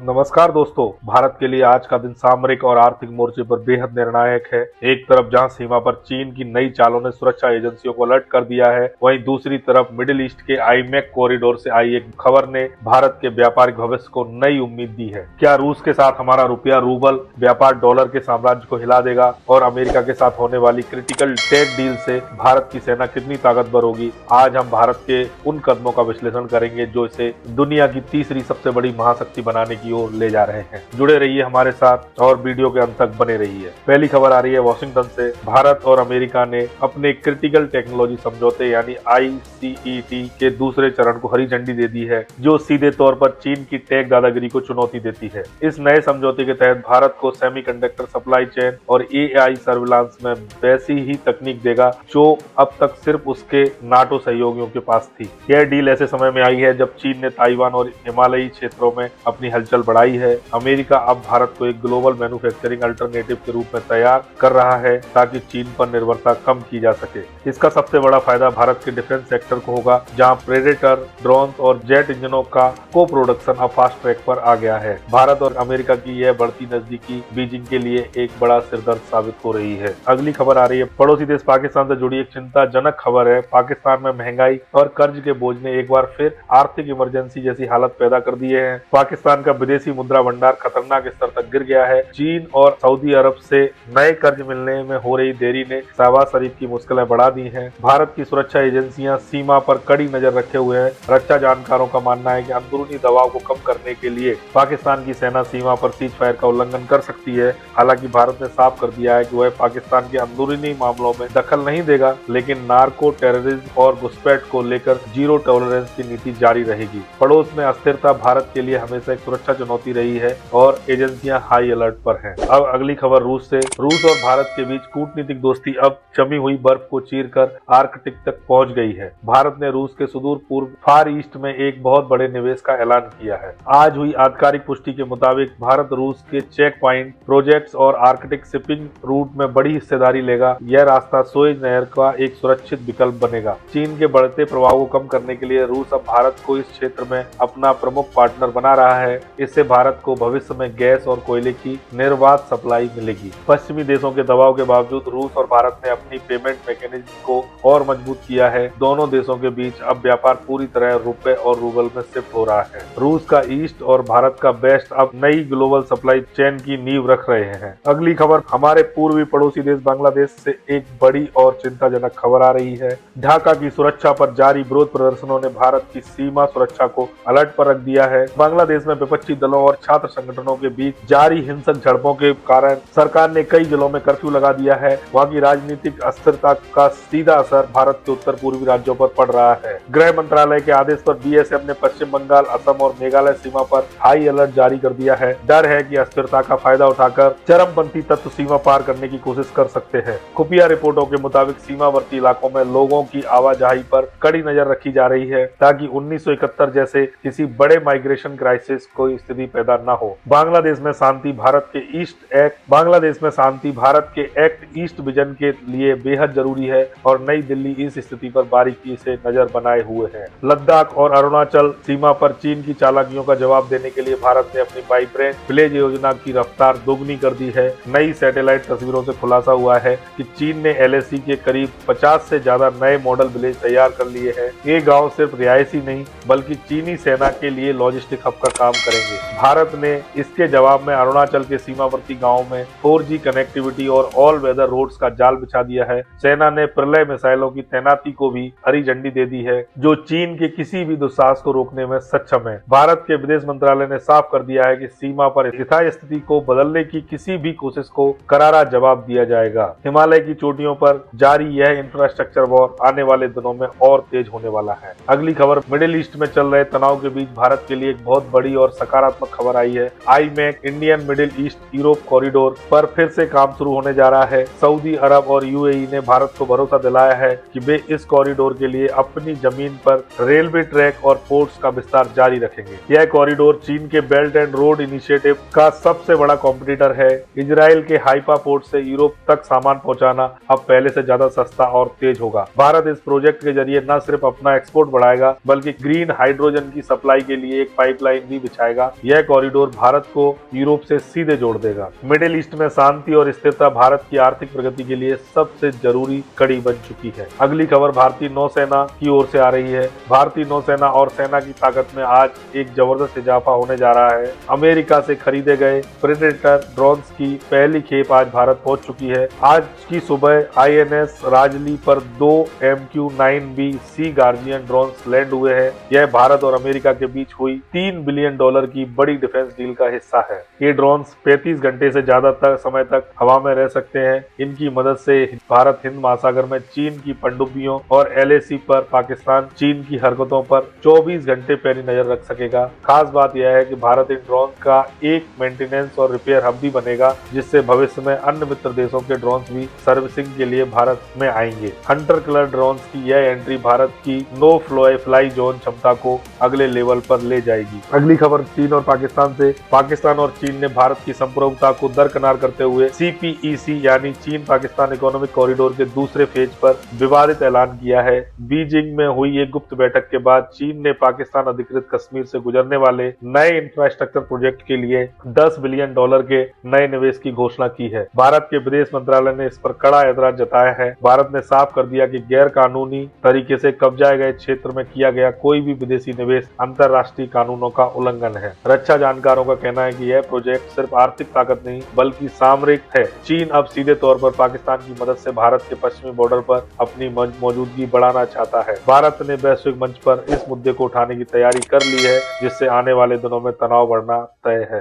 नमस्कार दोस्तों। भारत के लिए आज का दिन सामरिक और आर्थिक मोर्चे पर बेहद निर्णायक है। एक तरफ जहां सीमा पर चीन की नई चालों ने सुरक्षा एजेंसियों को अलर्ट कर दिया है, वहीं दूसरी तरफ मिडिल ईस्ट के आईमेक कॉरिडोर से आई एक खबर ने भारत के व्यापारिक भविष्य को नई उम्मीद दी है। क्या रूस के साथ हमारा रुपया रूबल व्यापार डॉलर के साम्राज्य को हिला देगा और अमेरिका के साथ होने वाली क्रिटिकल टेक डील से भारत की सेना कितनी ताकतवर होगी? आज हम भारत के उन कदमों का विश्लेषण करेंगे जो इसे दुनिया की तीसरी सबसे बड़ी महाशक्ति बनाने की ओर ले जा रहे हैं। जुड़े रहिए हमारे साथ और वीडियो के अंत तक बने रहिए। पहली खबर आ रही है वॉशिंगटन से। भारत और अमेरिका ने अपने क्रिटिकल टेक्नोलॉजी समझौते यानी ICET के दूसरे चरण को हरी झंडी दे दी है, जो सीधे तौर पर चीन की टेक दादागिरी को चुनौती देती है। इस नए समझौते के तहत भारत को सेमीकंडक्टर सप्लाई चेन और AI सर्विलांस में वैसी ही तकनीक देगा जो अब तक सिर्फ उसके नाटो सहयोगियों के पास थी। यह डील ऐसे समय में आई है जब चीन ने ताइवान और हिमालयी क्षेत्रों में अपनी हलचल बढ़ाई है। अमेरिका अब भारत को एक ग्लोबल मैन्युफैक्चरिंग अल्टरनेटिव के रूप में तैयार कर रहा है ताकि चीन पर निर्भरता कम की जा सके। इसका सबसे बड़ा फायदा भारत के डिफेंस सेक्टर को होगा, जहां प्रेडेटर, ड्रोन्स और जेट इंजनों का को प्रोडक्शन अब फास्ट ट्रैक पर आ गया है। भारत और अमेरिका की यह बढ़ती नजदीकी बीजिंग के लिए एक बड़ा सिरदर्द साबित हो रही है। अगली खबर आ रही है पड़ोसी देश पाकिस्तान से जुड़ी एक चिंताजनक खबर है। पाकिस्तान में महंगाई और कर्ज के बोझ ने एक बार फिर आर्थिक इमरजेंसी जैसी हालत पैदा कर दी है। पाकिस्तान का विदेशी मुद्रा भंडार खतरनाक स्तर तक गिर गया है। चीन और सऊदी अरब से नए कर्ज मिलने में हो रही देरी ने शहबाज शरीफ की मुश्किलें बढ़ा दी हैं। भारत की सुरक्षा एजेंसियां सीमा पर कड़ी नजर रखे हुए हैं। रक्षा जानकारों का मानना है कि अंदरूनी दबाव को कम करने के लिए पाकिस्तान की सेना सीमा पर सीज फायर का उल्लंघन कर सकती है। हालांकि भारत ने साफ कर दिया है कि वह पाकिस्तान के अंदरूनी मामलों में दखल नहीं देगा, लेकिन नार्को टेररिज्म और घुसपैठ को लेकर जीरो टॉलरेंस की नीति जारी रहेगी। पड़ोस में अस्थिरता भारत के लिए हमेशा एक सुरक्षा चुनौती रही है और एजेंसियां हाई अलर्ट पर हैं। अब अगली खबर रूस से। रूस और भारत के बीच कूटनीतिक दोस्ती अब जमी हुई बर्फ को चीरकर आर्कटिक तक पहुंच गई है। भारत ने रूस के सुदूर पूर्व फार ईस्ट में एक बहुत बड़े निवेश का ऐलान किया है। आज हुई आधिकारिक पुष्टि के मुताबिक भारत रूस के चेक पॉइंट प्रोजेक्ट्स और आर्कटिक शिपिंग रूट में बड़ी हिस्सेदारी लेगा। यह रास्ता सुएज नहर का एक सुरक्षित विकल्प बनेगा। चीन के बढ़ते प्रभाव को कम करने के लिए रूस अब भारत को इस क्षेत्र में अपना प्रमुख पार्टनर बना रहा है। इससे भारत को भविष्य में गैस और कोयले की निर्बाध सप्लाई मिलेगी। पश्चिमी देशों के दबाव के बावजूद रूस और भारत ने अपनी पेमेंट मैकेनिज्म को और मजबूत किया है। दोनों देशों के बीच अब व्यापार पूरी तरह रुपए और रूबल में शिफ्ट हो रहा है। रूस का ईस्ट और भारत का वेस्ट अब नई ग्लोबल सप्लाई चेन की नींव रख रहे हैं। अगली खबर हमारे पूर्वी पड़ोसी देश बांग्लादेश से एक बड़ी और चिंताजनक खबर आ रही है। ढाका की सुरक्षा पर जारी विरोध प्रदर्शनों ने भारत की सीमा सुरक्षा को अलर्ट पर रख दिया है। बांग्लादेश में विपक्षी दलों और छात्र संगठनों के बीच जारी हिंसक झड़पों के कारण सरकार ने कई जिलों में कर्फ्यू लगा दिया है। वहां की राजनीतिक अस्थिरता का सीधा असर भारत के उत्तर पूर्वी राज्यों पर पड़ रहा है। गृह मंत्रालय के आदेश पर BSF ने पश्चिम बंगाल, असम और मेघालय सीमा पर हाई अलर्ट जारी कर दिया है। डर है कि अस्थिरता का फायदा उठाकर चरमपंथी तत्व सीमा पार करने की कोशिश कर सकते हैं। खुफिया रिपोर्टों के मुताबिक सीमावर्ती इलाकों में लोगों की आवाजाही पर कड़ी नजर रखी जा रही है ताकि 1971 जैसे किसी बड़े माइग्रेशन क्राइसिस कोई स्थिति पैदा न हो। बांग्लादेश में शांति भारत के एक्ट ईस्ट विजन के लिए बेहद जरूरी है और नई दिल्ली इस स्थिति पर बारीकी से नजर बनाए हुए है। लद्दाख और अरुणाचल सीमा पर चीन की चालाकियों का जवाब देने के लिए भारत ने अपनी वाइब्रेंट विलेज योजना की रफ्तार दोगुनी कर दी है। नई सैटेलाइट तस्वीरों से खुलासा हुआ है कि चीन ने LAC के करीब 50 से ज्यादा नए मॉडल विलेज तैयार कर लिए हैं। ये गांव सिर्फ रिहायशी नहीं बल्कि चीनी सेना के लिए लॉजिस्टिक हब का काम करेंगे। भारत ने इसके जवाब में अरुणाचल के सीमावर्ती गांवों में 4G कनेक्टिविटी और ऑल वेदर रोड्स का जाल बिछा दिया है। सेना ने प्रलय मिसाइलों की तैनाती को भी हरी झंडी दे दी है, जो चीन के किसी भी दुस्साहस को रोकने में सक्षम है। भारत के विदेश मंत्रालय ने साफ कर दिया है कि सीमा पर यथास्थिति को बदलने की किसी भी कोशिश को करारा जवाब दिया जाएगा। हिमालय की चोटियों पर जारी यह इंफ्रास्ट्रक्चर वॉर आने वाले दिनों में और तेज होने वाला है। अगली खबर मिडिल ईस्ट में चल रहे तनाव के बीच भारत के लिए एक बहुत बड़ी और सकारात्मक खबर आई है। IMEC Indian middle east Europe corridor पर फिर से काम शुरू होने जा रहा है। सऊदी अरब और UAE ने भारत को भरोसा दिलाया है कि वे इस कॉरिडोर के लिए अपनी जमीन पर रेलवे ट्रैक और पोर्ट्स का विस्तार जारी रखेंगे। यह कॉरिडोर चीन के बेल्ट एंड रोड इनिशिएटिव का सबसे बड़ा कॉम्पिटिटर है। इजराइल के हाइफा पोर्ट से यूरोप तक सामान पहुंचाना अब पहले से ज्यादा सस्ता और तेज होगा। भारत इस प्रोजेक्ट के जरिए न सिर्फ अपना एक्सपोर्ट बढ़ाएगा बल्कि ग्रीन हाइड्रोजन की सप्लाई के लिए एक पाइपलाइन भी बिछाएगा, यह कॉरिडोर भारत को यूरोप से सीधे जोड़ देगा। मिडिल ईस्ट में शांति और स्थिरता भारत की आर्थिक प्रगति के लिए सबसे जरूरी कड़ी बन चुकी है। अगली खबर भारतीय नौसेना की ओर से आ रही है। भारतीय नौसेना और सेना की ताकत में आज एक जबरदस्त इजाफा होने जा रहा है। अमेरिका से खरीदे गए प्रेडेटर ड्रोन्स की पहली खेप आज भारत पहुंच चुकी है। आज की सुबह आईएनएस राजली पर 2 MQ-9B सी गार्जियन ड्रोन्स लैंड हुए हैं। यह भारत और अमेरिका के बीच हुई $3 बिलियन की बड़ी डिफेंस डील का हिस्सा है। ये ड्रोन्स 35 घंटे से ज्यादा समय तक हवा में रह सकते हैं। इनकी मदद से भारत हिंद महासागर में चीन की पनडुब्बियों और LAC पर पाकिस्तान चीन की हरकतों पर 24 घंटे पैनी नजर रख सकेगा। खास बात यह है कि भारत इन ड्रोन का एक मेंटेनेंस और रिपेयर हब भी बनेगा, जिससे भविष्य में अन्य मित्र देशों के ड्रोन्स भी सर्विसिंग के लिए भारत में आएंगे। हंटर कलर ड्रोन्स की यह एंट्री भारत की नो फ्लाई जोन क्षमता को अगले लेवल पर ले जाएगी। अगली खबर चीन और पाकिस्तान से। पाकिस्तान और चीन ने भारत की संप्रभुता को दरकिनार करते हुए CPEC यानी चीन पाकिस्तान इकोनॉमिक कॉरिडोर के दूसरे फेज पर विवादित ऐलान किया है। बीजिंग में हुई एक गुप्त बैठक के बाद चीन ने पाकिस्तान अधिकृत कश्मीर से गुजरने वाले नए इंफ्रास्ट्रक्चर प्रोजेक्ट के लिए $10 बिलियन के नए निवेश की घोषणा की है। भारत के विदेश मंत्रालय ने इस पर कड़ा ऐतराज जताया है। भारत ने साफ कर दिया कि गैर कानूनी तरीके से कब्जाए गए क्षेत्र में किया गया कोई भी विदेशी निवेश अंतर्राष्ट्रीय कानूनों का उल्लंघन है। रक्षा जानकारों का कहना है कि यह प्रोजेक्ट सिर्फ आर्थिक ताकत नहीं बल्कि सामरिक है। चीन अब सीधे तौर पर पाकिस्तान की मदद से भारत के पश्चिमी बॉर्डर पर अपनी मौजूदगी बढ़ाना चाहता है। भारत ने वैश्विक मंच पर इस मुद्दे को उठाने की तैयारी कर ली है, जिससे आने वाले दिनों में तनाव बढ़ना तय है।